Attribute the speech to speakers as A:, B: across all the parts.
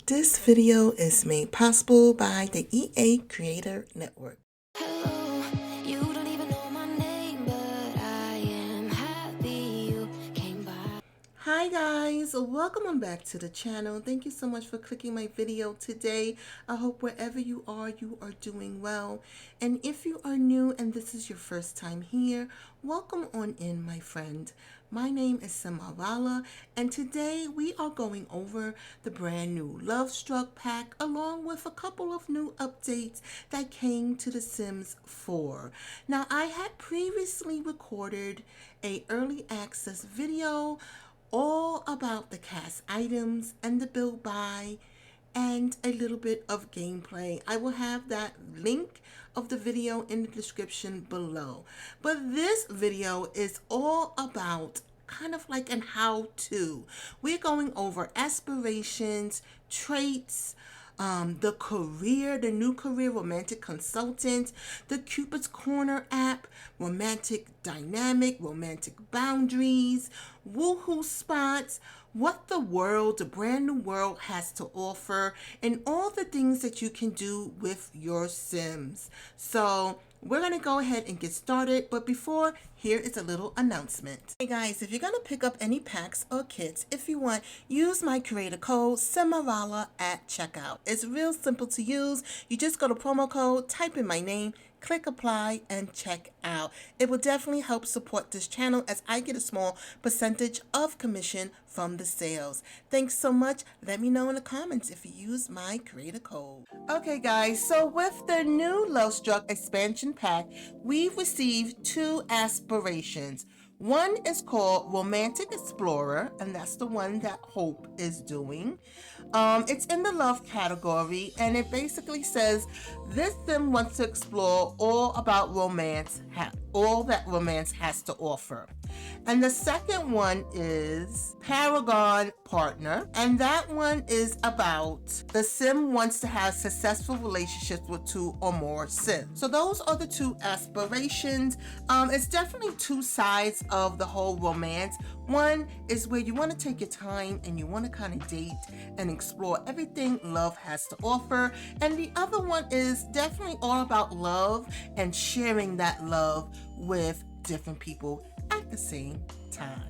A: This video is made possible by the EA Creator Network.
B: Hello, you don't even know my name, but I am happy you came by.
A: Hi guys, welcome on back to the channel. Thank you so much for clicking my video today. I hope wherever you are doing well. And if you are new and this is your first time here, welcome on in, my friend. My name is Simeralla, and today we are going over the brand new Lovestruck pack along with a couple of new updates that came to The Sims 4. Now, I had previously recorded an early access video all about the cast items and the build buy and a little bit of gameplay. I will have that link of the video in the description below. But this video is all about kind of like an how-to. We're going over aspirations, traits, the new career romantic consultant, the Cupids Corner app, romantic dynamic, romantic boundaries, woohoo spots, what the brand new world has to offer, and all the things that you can do with your Sims. So we're going to go ahead and get started, but before, here is a little announcement. Hey guys, if you're going to pick up any packs or kits, if you want, use my creator code Simeralla at checkout. It's real simple to use. You just go to promo code, type in my name, click apply, and check out. It will definitely help support this channel as I get a small percentage of commission from the sales. Thanks so much. Let me know in the comments if you use my creator code. Okay guys, so with the new Lovestruck Expansion pack, we've received two aspirations. One is called Romantic Explorer, and that's the one that Hope is doing. It's in the love category, and it basically says this sim wants to explore all about romance, all that romance has to offer. And the second one is Paragon Partner, and that one is about the sim wants to have successful relationships with two or more sims. So those are the two aspirations. It's definitely two sides of the whole romance. One is where you want to take your time and you want to kind of date and explore everything love has to offer. And the other one is definitely all about love and sharing that love with different people at the same time.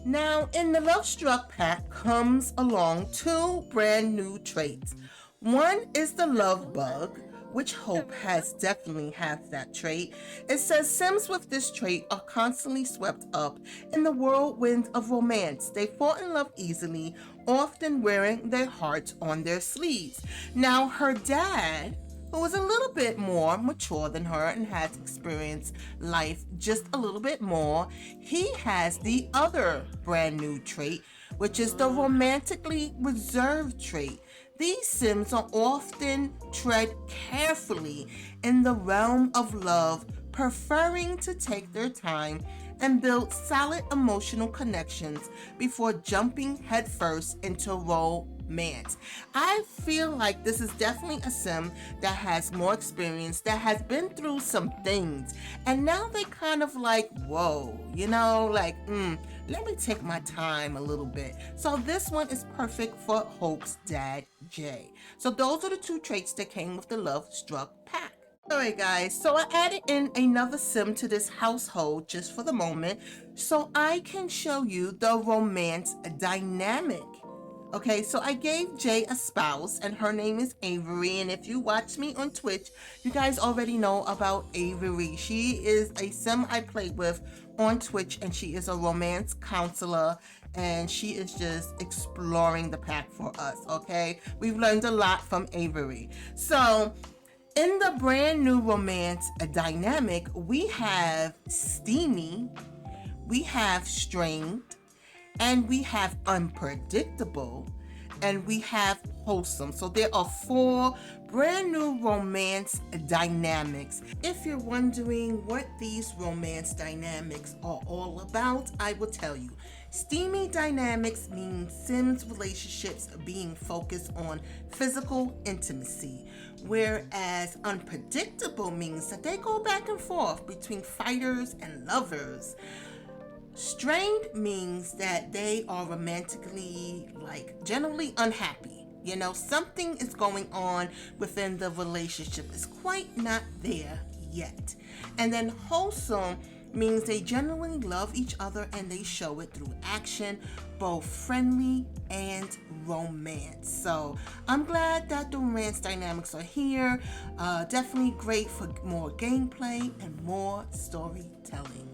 A: Now, in the Lovestruck pack comes along two brand new traits. One is the Love Bug, which Hope has definitely have that trait. It says Sims with this trait are constantly swept up in the whirlwind of romance. They fall in love easily, often wearing their hearts on their sleeves. Now, her dad, who is a little bit more mature than her and has experienced life just a little bit more, he has the other brand new trait, which is the romantically reserved trait. These Sims are often tread carefully in the realm of love, preferring to take their time and build solid emotional connections before jumping headfirst into romance. I feel like this is definitely a sim that has more experience, that has been through some things, and now they kind of like, whoa, let me take my time a little bit. So this one is perfect for Hope's dad, Jay. So those are the two traits that came with the Lovestruck pack. Alright guys, so I added in another sim to this household just for the moment so I can show you the romance dynamic. Okay, so I gave Jay a spouse and her name is Avery, and if you watch me on Twitch, you guys already know about Avery. She is a sim I played with on Twitch, and she is a romance counselor, and she is just exploring the pack for us, okay? We've learned a lot from Avery. So in the brand new romance dynamic, we have steamy, we have strained, and we have unpredictable, and we have wholesome. So there are four brand new romance dynamics. If you're wondering what these romance dynamics are all about, I will tell you. Steamy dynamics mean Sims relationships being focused on physical intimacy, whereas unpredictable means that they go back and forth between fighters and lovers. Strained means that they are romantically, generally unhappy. You know, something is going on within the relationship. It's quite not there yet. And then wholesome means they genuinely love each other and they show it through action, both friendly and romance. So I'm glad that the romance dynamics are here. Definitely great for more gameplay and more storytelling.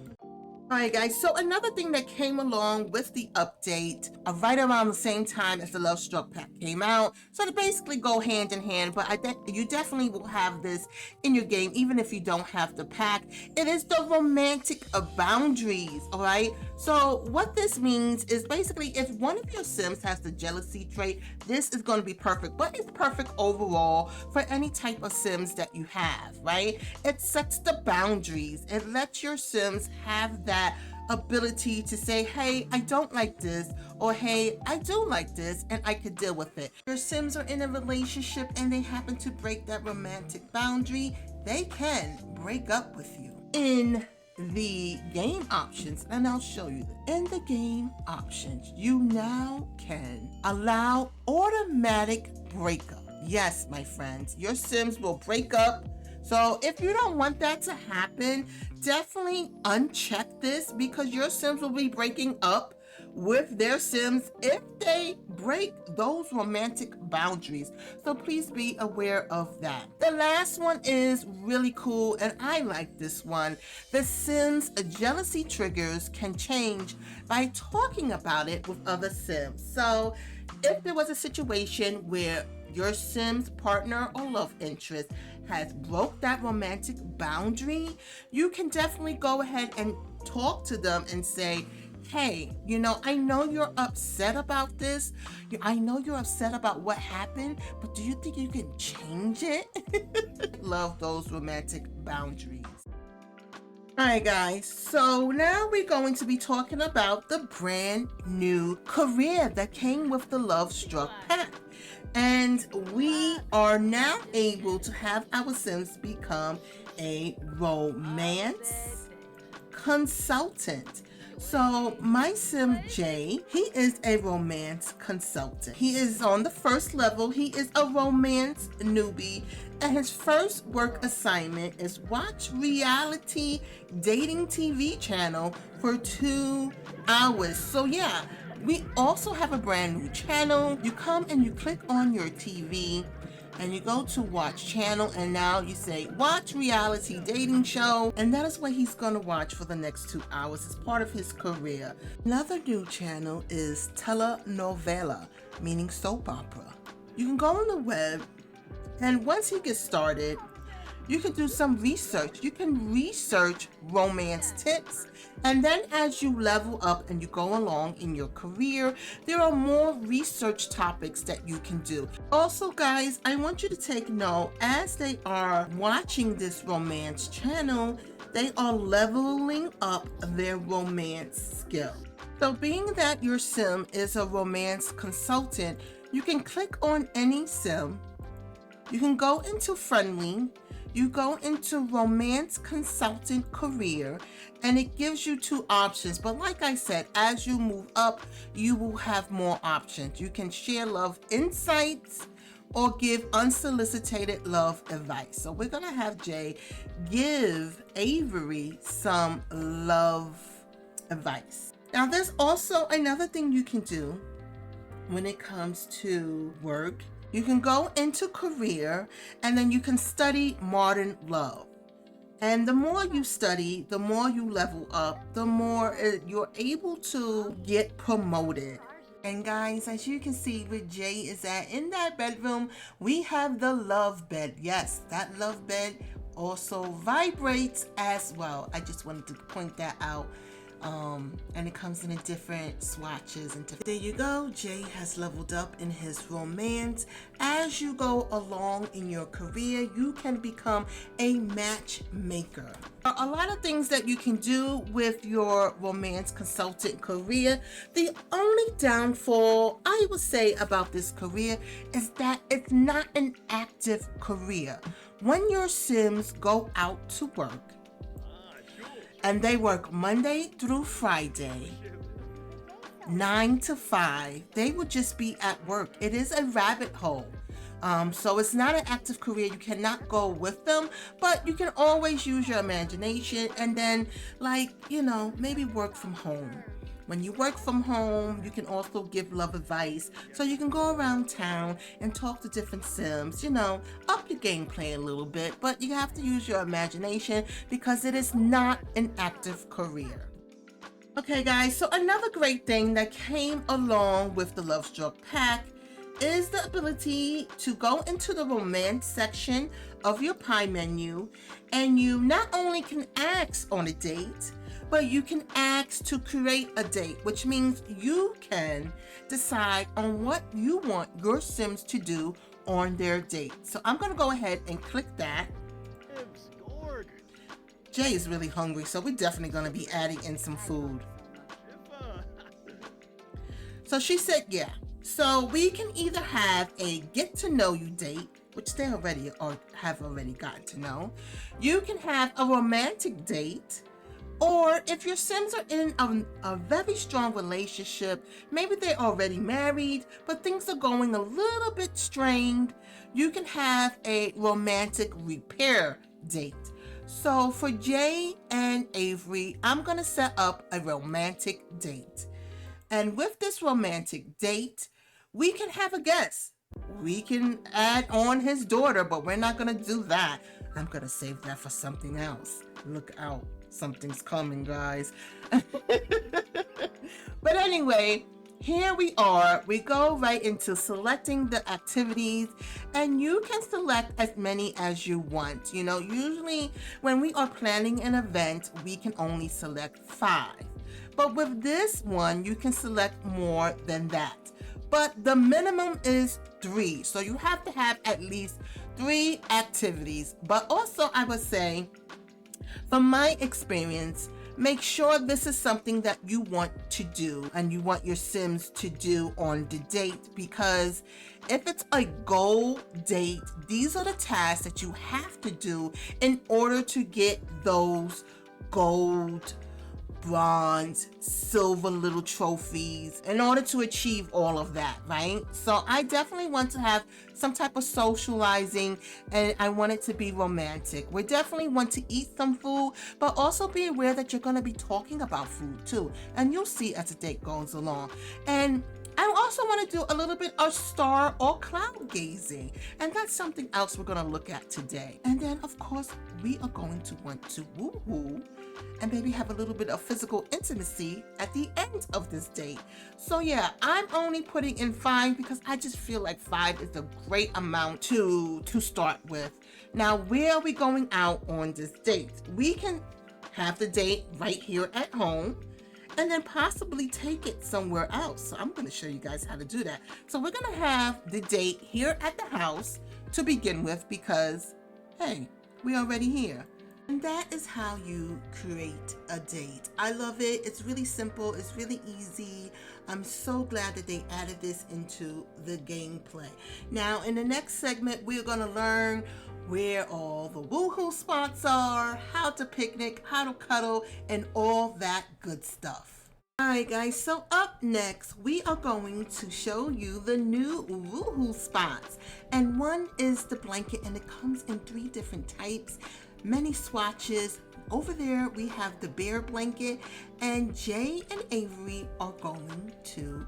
A: Alright guys, so another thing that came along with the update right around the same time as the Lovestruck pack came out, so they basically go hand in hand, but you definitely will have this in your game even if you don't have the pack. It is the romantic boundaries, alright? So what this means is basically if one of your Sims has the jealousy trait, this is going to be perfect, but it's perfect overall for any type of Sims that you have, right? It sets the boundaries. It lets your Sims have that ability to say, hey, I don't like this, or hey, I do like this, and I could deal with it. Your Sims are in a relationship and they happen to break that romantic boundary, they can break up with you. In the game options, and I'll show you that. In the game options, you now can allow automatic breakup. Yes, my friends, your Sims will break up. So if you don't want that to happen, definitely uncheck this because your Sims will be breaking up with their Sims if they break those romantic boundaries. So please be aware of that. The last one is really cool and I like this one. The Sims jealousy triggers can change by talking about it with other Sims. So if there was a situation where your Sim's partner or love interest has broke that romantic boundary, you can definitely go ahead and talk to them and say, hey, you know, I know you're upset about this. I know you're upset about what happened, but do you think you can change it? Love those romantic boundaries. Alright guys, so now we're going to be talking about the brand new career that came with the Lovestruck pack. And we are now able to have our Sims become a romance consultant. So my Sim Jay, he is a romance consultant. He is on the first level. He is a romance newbie. And his first work assignment is watch reality dating TV channel for 2 hours. So yeah, we also have a brand new channel. You come and you click on your TV and you go to watch channel and now you say watch reality dating show, and that is what he's going to watch for the next 2 hours as part of his career. Another new channel is telenovela, meaning soap opera. You can go on the web and once he gets started, you can do some research. You can research romance tips, and then as you level up and you go along in your career, there are more research topics that you can do. Also guys, I want you to take note, as they are watching this romance channel, they are leveling up their romance skill. So being that your Sim is a romance consultant, you can click on any Sim, you can go into friendly, you go into romance consultant career, and it gives you 2 options. But like I said, as you move up, you will have more options. You can share love insights or give unsolicited love advice. So we're gonna have Jay give Avery some love advice. Now there's also another thing you can do when it comes to work. You can go into career and then you can study modern love. And the more you study, the more you level up, the more you're able to get promoted. And guys, as you can see where Jay is at in that bedroom, we have the love bed. Yes, that love bed also vibrates as well. I just wanted to point that out. And it comes in different swatches and different. There you go. Jay has leveled up in his romance. As you go along in your career, you can become a matchmaker. There are a lot of things that you can do with your romance consultant career. The only downfall I would say about this career is that it's not an active career. When your Sims go out to work, and they work Monday through Friday, 9 to 5, they would just be at work. It is a rabbit hole. So it's not an active career. You cannot go with them, but you can always use your imagination and then, like, maybe work from home. When you work from home, you can also give love advice. So you can go around town and talk to different Sims, up your gameplay a little bit, but you have to use your imagination because it is not an active career. Okay, guys, so another great thing that came along with the Lovestruck pack is the ability to go into the romance section of your pie menu, and you not only can ask on a date, but you can ask to create a date, which means you can decide on what you want your Sims to do on their date. So I'm going to go ahead and click that. Jay is really hungry, so we're definitely going to be adding in some food. So she said, yeah. So we can either have a get to know you date, which they already or have already gotten to know. You can have a romantic date, or if your Sims are in a very strong relationship, maybe they're already married, but things are going a little bit strained, you can have a romantic repair date. So for Jay and Avery, I'm going to set up a romantic date. And with this romantic date, we can have a guest. We can add on his daughter, but we're not going to do that. I'm going to save that for something else. Look out. Something's coming, guys. But anyway, here we are. We go right into selecting the activities, and you can select as many as you want. Usually when we are planning an event, we can only select 5. But with this one, you can select more than that. But the minimum is 3. So you have to have at least 3 activities. But also, I would say, from my experience, make sure this is something that you want to do and you want your Sims to do on the date, because if it's a goal date, these are the tasks that you have to do in order to get those gold, bronze, silver little trophies in order to achieve all of that, right? So I definitely want to have some type of socializing, and I want it to be romantic. We definitely want to eat some food, but also be aware that you're going to be talking about food too, and you'll see as the date goes along. And I also want to do a little bit of star or cloud gazing, and that's something else we're going to look at today. And then, of course, we are going to want to woo-hoo and maybe have a little bit of physical intimacy at the end of this date. So yeah, I'm only putting in 5 because I just feel like 5 is a great amount to start with. Now, where are we going out on this date? We can have the date right here at home, and then possibly take it somewhere else. So I'm going to show you guys how to do that. So we're going to have the date here at the house to begin with because, hey, we're already here. And that is how you create a date. I love it. It's really simple. It's really easy. I'm so glad that they added this into the gameplay. Now, in the next segment, we're going to learn where all the woohoo spots are, how to picnic, how to cuddle, and all that good stuff. Alright guys, so up next we are going to show you the new woohoo spots. And one is the blanket, and it comes in 3 different types, many swatches. Over there we have the bear blanket, and Jay and Avery are going to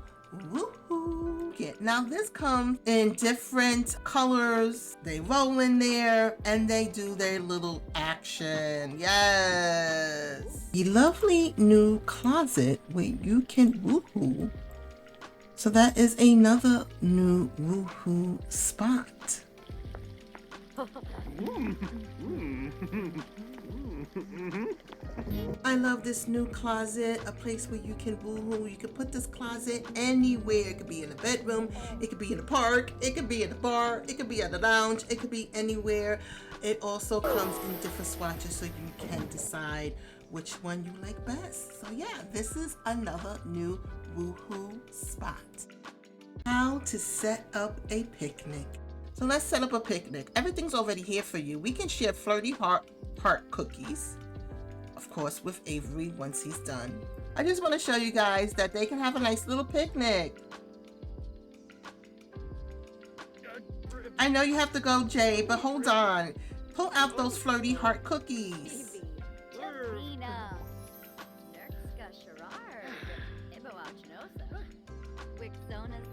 A: woohoo. Now this comes in different colors. They roll in there and they do their little action. Yes. The lovely new closet where you can woohoo. So that is another new woohoo spot. I love this new closet, a place where you can woohoo. You can put this closet anywhere. It could be in the bedroom, it could be in the park, it could be in the bar, it could be at the lounge, it could be anywhere. It also comes in different swatches so you can decide which one you like best. So yeah, this is another new woohoo spot. How to set up a picnic. So let's set up a picnic. Everything's already here for you. We can share flirty heart cookies. of course, with Avery once he's done. I just want to show you guys that they can have a nice little picnic. I know you have to go, Jay, but hold on. Pull out those flirty heart cookies.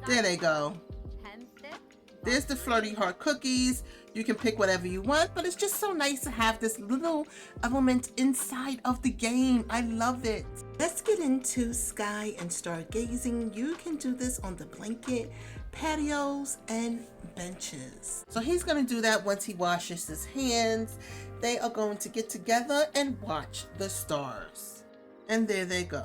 A: There they go. There's the flirty heart cookies. You can pick whatever you want, but it's just so nice to have this little element inside of the game. I love it. Let's get into sky and stargazing. You can do this on the blanket, patios, and benches. So he's going to do that once he washes his hands. They are going to get together and watch the stars. And there they go.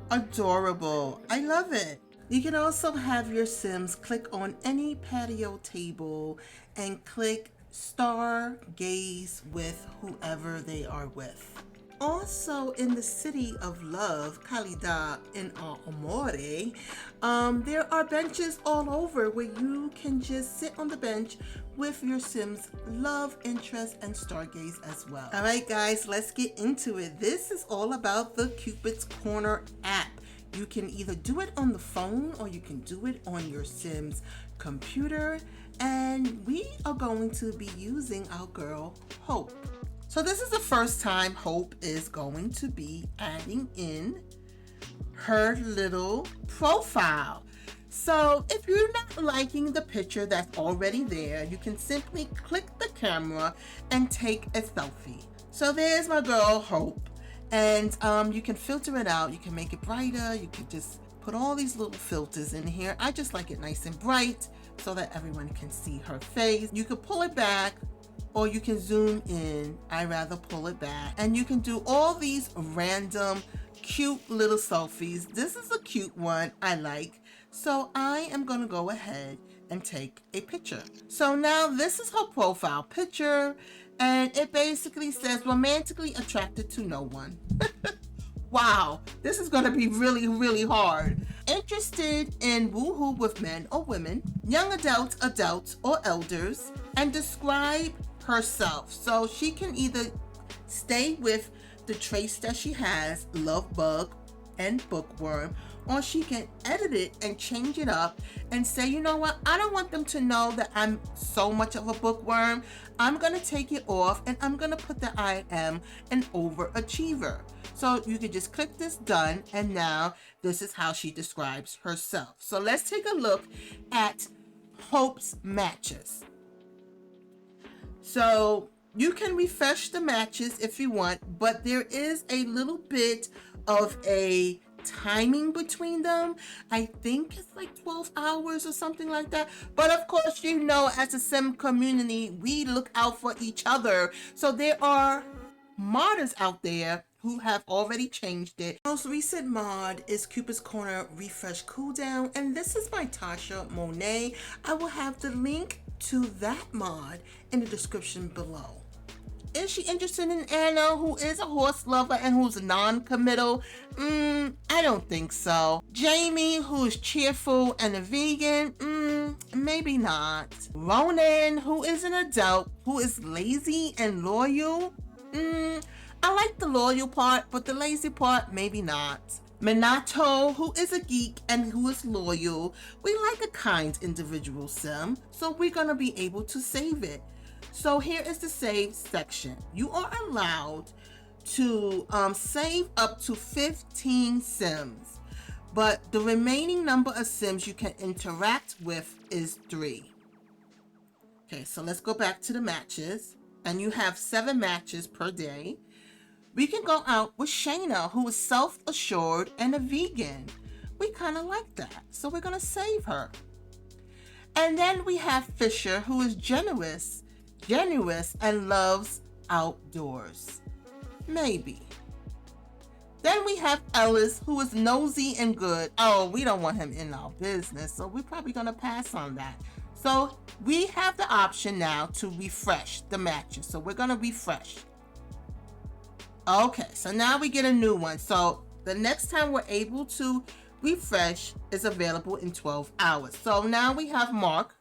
A: Adorable. I love it. You can also have your Sims click on any patio table and click Stargaze with whoever they are with. Also in the city of love, Calidad en Amore, there are benches all over where you can just sit on the bench with your Sims love interest and stargaze as well. All right, guys, let's get into it. This is all about the Cupids Corner app. You can either do it on the phone or you can do it on your Sims computer. And we are going to be using our girl, Hope. So this is the first time Hope is going to be adding in her little profile. So if you're not liking the picture that's already there, you can simply click the camera and take a selfie. So there's my girl Hope, and you can filter it out. You can make it brighter. You can just put all these little filters in here. I just like it nice and bright so that everyone can see her face. You can pull it back or you can zoom in. I rather pull it back, and you can do all these random cute little selfies. This is a cute one I like. So I am going to go ahead and take a picture. So now this is her profile picture, and it basically says romantically attracted to no one. Wow, this is going to be really, really hard. Interested in woohoo with men or women, young adults or elders, and describe herself. So she can either stay with the traits that she has, love bug and bookworm, or she can edit it and change it up and say, you know what, I don't want them to know that I'm so much of a bookworm. I'm going to take it off and I'm going to put that I am an overachiever. So you can just click this done, and now this is how she describes herself. So let's take a look at Hope's matches. So you can refresh the matches if you want, but there is a little bit of a timing between them. I think it's like 12 hours or something like that. But of course, you know, as a sim community, we look out for each other. So there are modders out there who have already changed it. Most recent mod is Cupids Corner Refresh Cooldown, and this is by Tasha Monet. I will have the link to that mod in the description below. Is she interested in Anna, who is a horse lover and who's non-committal? I don't think so. Jamie, who is cheerful and a vegan? Maybe not. Ronan, who is an adult, who is lazy and loyal? I like the loyal part, but the lazy part, maybe not. Minato, who is a geek and who is loyal. We like a kind individual sim, so we're gonna be able to save it. So here is the save section. You are allowed to save up to 15 sims, but the remaining number of sims you can interact with is 3. Okay, so let's go back to the matches, and you have 7 matches per day. We can go out with Shayna, who is self-assured and a vegan. We kind of like that, so we're gonna save her. And then we have Fisher, who is generous and loves outdoors. Maybe. Then we have Ellis, who is nosy and good. Oh, we don't want him in our business, so we're probably gonna pass on that. So we have the option now to refresh the matches. So we're gonna refresh. Okay, so now we get a new one. So the next time we're able to refresh is available in 12 hours. So now we have Mark,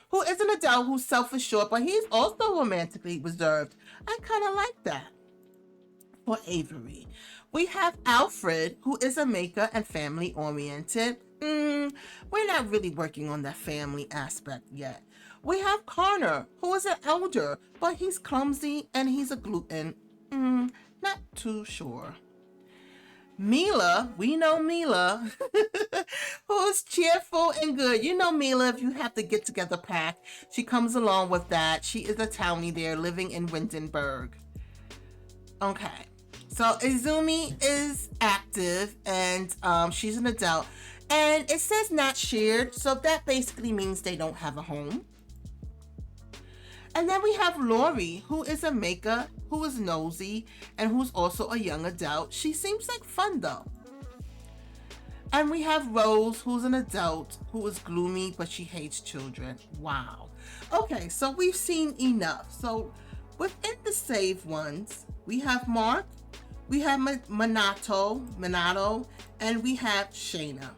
A: who is an adult who's self-assured, but he's also romantically reserved. I kind of like that. For Avery, we have Alfred, who is a maker and family-oriented. We're not really working on that family aspect yet. We have Connor, who is an elder, but he's clumsy and he's a gluten. Not too sure. Mila, we know Mila, who's cheerful and good. You know Mila, if you have to get together pack, she comes along with that. She is a townie there living in Windenburg. Okay, so Izumi is active and she's an adult. And it says not shared, so that basically means they don't have a home. And then we have Lori, who is a maker, who is nosy, and who's also a young adult. She seems like fun though. And we have Rose, who's an adult, who is gloomy, but she hates children. Wow. Okay, so we've seen enough. So within the saved ones, we have Mark, we have Minato, and we have Shayna.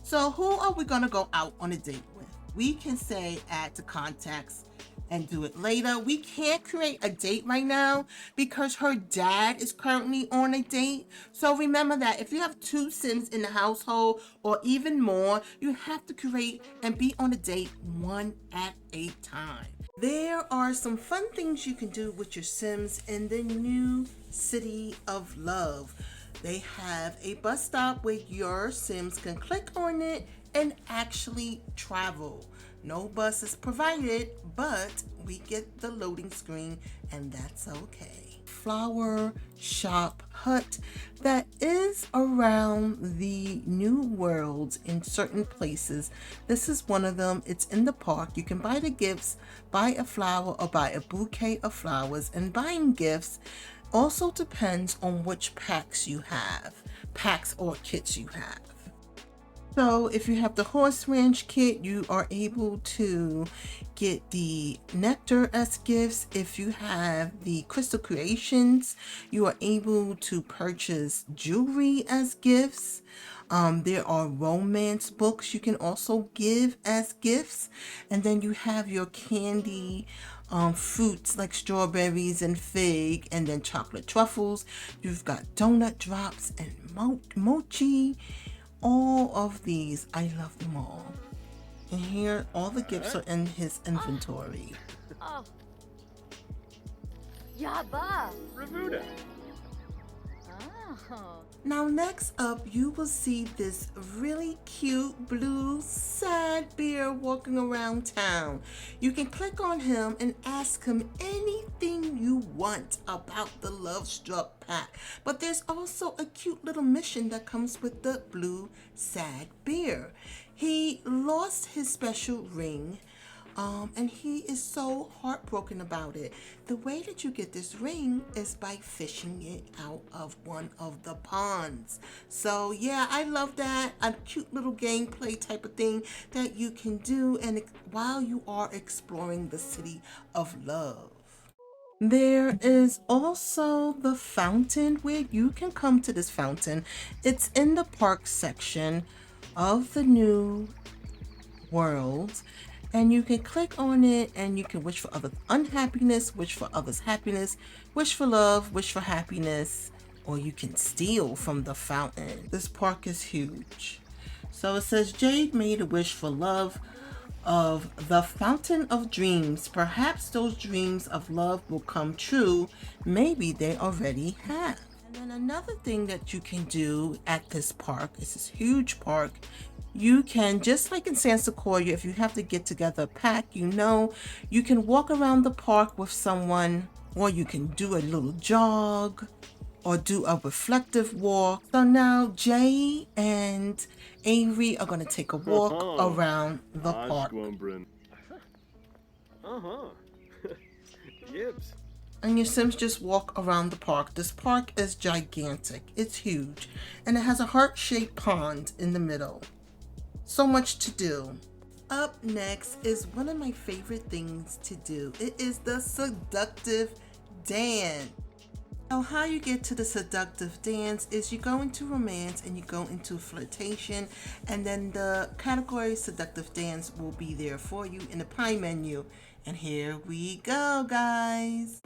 A: So who are we gonna go out on a date with? We can say add to contacts and do it later. We can't create a date right now because her dad is currently on a date. So remember that if you have 2 Sims in the household or even more, you have to create and be on a date one at a time. There are some fun things you can do with your Sims in the new City of Love. They have a bus stop where your Sims can click on it and actually travel. No bus is provided, but we get the loading screen and that's okay. Flower shop hut that is around the new world in certain places. This is one of them. It's in the park. You can buy the gifts, buy a flower or buy a bouquet of flowers, and buying gifts also depends on which packs or kits you have. So if you have the horse ranch kit, you are able to get the nectar as gifts. If you have the crystal creations, you are able to purchase jewelry as gifts. There are romance books you can also give as gifts. And then you have your candy fruits like strawberries and fig, and then chocolate truffles. You've got donut drops and mochi. All of these, I love them all. And here, all the gifts are in his inventory.
C: Oh. Yaba. Ravuda. Oh.
A: Now next up, you will see this really cute blue sad bear walking around town. You can click on him and ask him anything you want about the Lovestruck pack. But there's also a cute little mission that comes with the blue sad bear. He lost his special ring. And he is so heartbroken about it. The way that you get this ring is by fishing it out of one of the ponds. So yeah, I love that. A cute little gameplay type of thing that you can do and while you are exploring the City of Love. There is also the fountain where you can come to this fountain. It's in the park section of the new world. And you can click on it and you can wish for others unhappiness, wish for others happiness, wish for love, wish for happiness, or you can steal from the fountain. This park is huge. So it says Jade made a wish for love of the fountain of dreams. Perhaps those dreams of love will come true. Maybe they already have. And then another thing that you can do at this park, it's this huge park. You can, just like in San Sequoia, if you have to get together a pack, you can walk around the park with someone, or you can do a little jog or do a reflective walk. So now Jay and Avery are going to take a walk around the park. And your Sims just walk around the park. This park is gigantic. It's huge. And it has a heart-shaped pond in the middle. So much to do. Up next is one of my favorite things to do. It is the Seductive Dance. So how you get to the seductive dance is you go into romance and you go into flirtation, and then the category seductive dance will be there for you in the pie menu. And here we go, guys.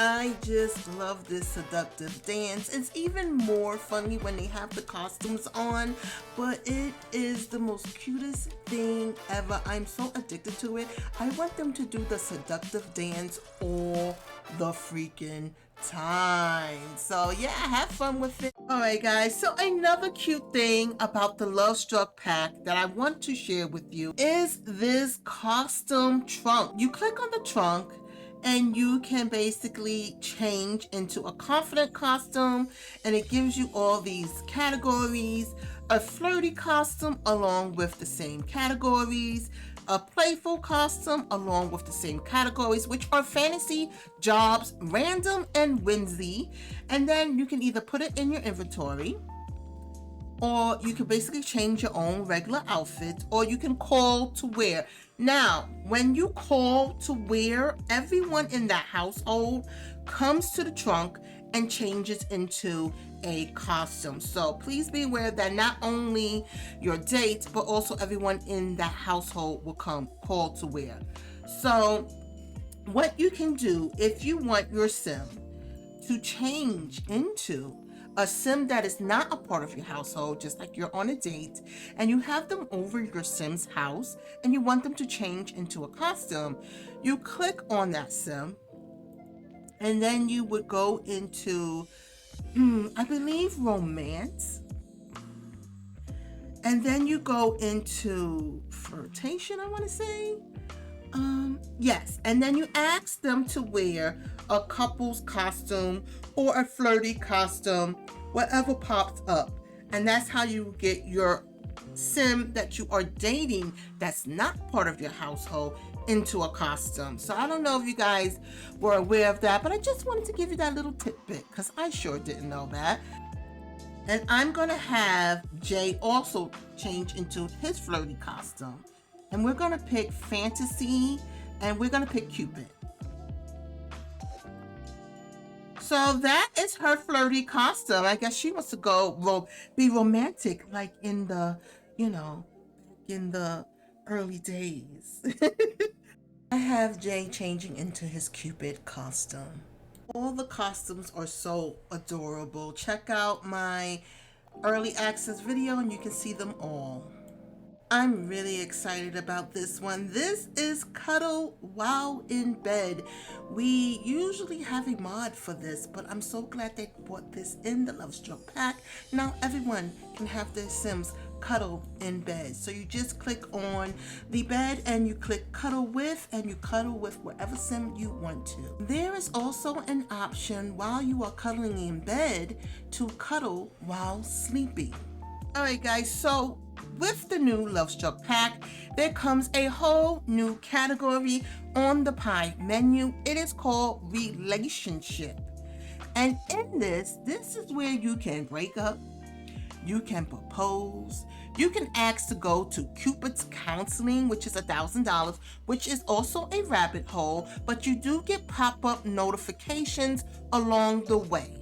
A: I just love this seductive dance. It's even more funny when they have the costumes on, but it is the most cutest thing ever. I'm so addicted to it. I want them to do the seductive dance all the freaking time. So yeah, have fun with it. Alright guys, so another cute thing about the Lovestruck pack that I want to share with you is this costume trunk. You click on the trunk and you can basically change into a confident costume, and it gives you all these categories: a flirty costume along with the same categories, a playful costume along with the same categories, which are fantasy, jobs, random, and whimsy. And then you can either put it in your inventory, or you can basically change your own regular outfit, or you can call to wear. Now, when you call to wear, everyone in that household comes to the trunk and changes into a costume. So please be aware that not only your date, but also everyone in that household will come call to wear. So what you can do if you want your sim to change into a sim that is not a part of your household, just like you're on a date, and you have them over your sim's house and you want them to change into a costume, you click on that sim and then you would go into, I believe, romance. And then you go into flirtation, I want to say. Yes, and then you ask them to wear a couple's costume or a flirty costume, whatever pops up. And that's how you get your sim that you are dating that's not part of your household into a costume. So I don't know if you guys were aware of that, but I just wanted to give you that little tidbit because I sure didn't know that. And I'm going to have Jay also change into his flirty costume. And we're going to pick fantasy, and we're going to pick Cupid. So that is her flirty costume. I guess she wants to go be romantic, like in the, in the early days. I have Jay changing into his Cupid costume. All the costumes are so adorable. Check out my early access video and you can see them all. I'm really excited about this one. This is Cuddle While in Bed. We usually have a mod for this, but I'm so glad they brought this in the Lovestruck pack. Now everyone can have their Sims cuddle in bed. So you just click on the bed and you click cuddle with, and you cuddle with whatever sim you want to. There is also an option while you are cuddling in bed to cuddle while sleeping. Alright guys, so with the new Lovestruck pack, there comes a whole new category on the pie menu. It is called relationship. And in this is where you can break up, you can propose, you can ask to go to Cupids counseling, which is $1,000, which is also a rabbit hole, but you do get pop-up notifications along the way.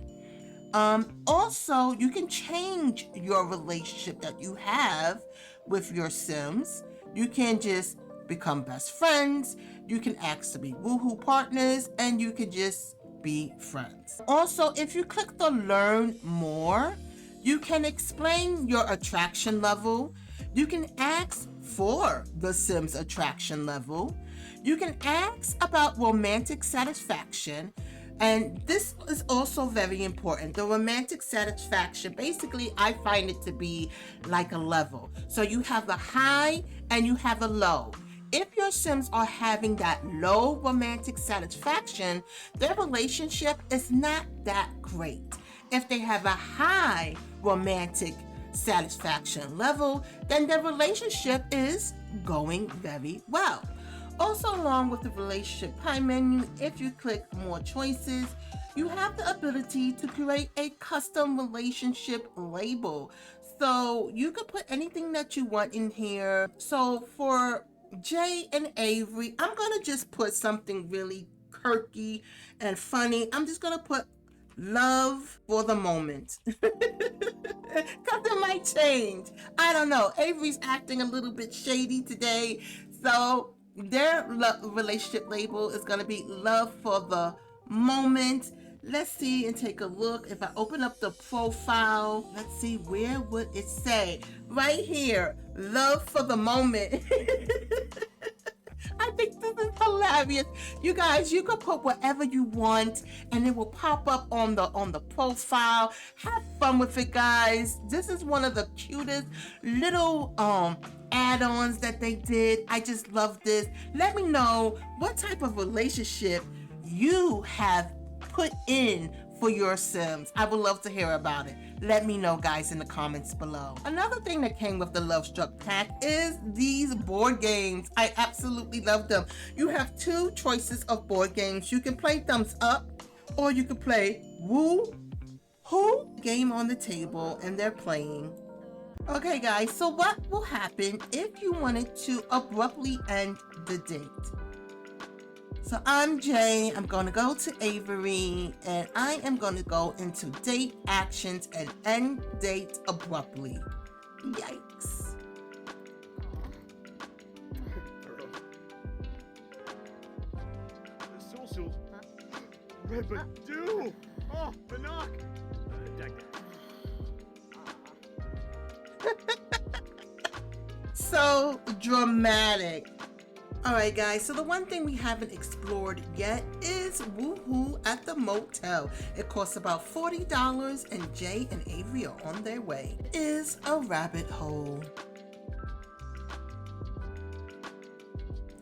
A: Also, you can change your relationship that you have with your Sims. You can just become best friends, you can ask to be woohoo partners, and you can just be friends. Also, if you click the learn more, you can explain your attraction level. You can ask for the Sims attraction level. You can ask about romantic satisfaction. And this is also very important. The romantic satisfaction, basically, I find it to be like a level. So you have a high and you have a low. If your Sims are having that low romantic satisfaction, their relationship is not that great. If they have a high romantic satisfaction level, then their relationship is going very well. Also, along with the relationship pie menu, if you click more choices, you have the ability to create a custom relationship label. So you could put anything that you want in here. So for Jay and Avery. I'm gonna just put something really quirky and funny. I'm just gonna put love for the moment. Because it might change. I don't know. Avery's acting a little bit shady today. So their relationship label is going to be love for the moment. Let's see and take a look. If I open up the profile, let's see, where would it say? Right here, love for the moment. I think this is hilarious. You guys, you can put whatever you want and it will pop up on the profile. Have fun with it, guys. This is one of the cutest little add-ons that they did. I just love this. Let me know what type of relationship you have put in for your Sims. I would love to hear about it. Let me know, guys, in the comments below. Another thing that came with the Lovestruck pack is these board games. I absolutely love them. You have two choices of board games. You can play Thumbs Up or you can play Woo Who game on the table, and they're playing. Okay, guys, so what will happen if you wanted to abruptly end the date? So I'm Jay, I'm going to go to Avery, and I am going to go into date actions and end date abruptly. Yikes.
C: Oh, Manak!
A: So dramatic. Alright guys, so the one thing we haven't explored yet is woohoo at the motel. It costs about $40 and Jay and Avery are on their way. It is a rabbit hole.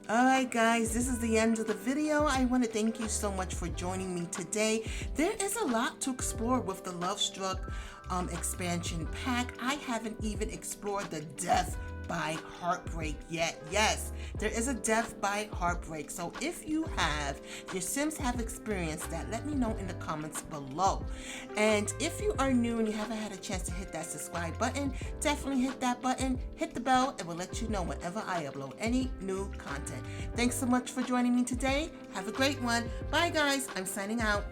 A: Alright guys, this is the end of the video. I want to thank you so much for joining me today. There is a lot to explore with the Lovestruck expansion pack. I haven't even explored the death by heartbreak yet. Yes, there is a death by heartbreak. So if you have, if your Sims have experienced that, let me know in the comments below. And if you are new and you haven't had a chance to hit that subscribe button, definitely hit that button, hit the bell, and we'll let you know whenever I upload any new content. Thanks so much for joining me today. Have a great one. Bye guys, I'm signing out.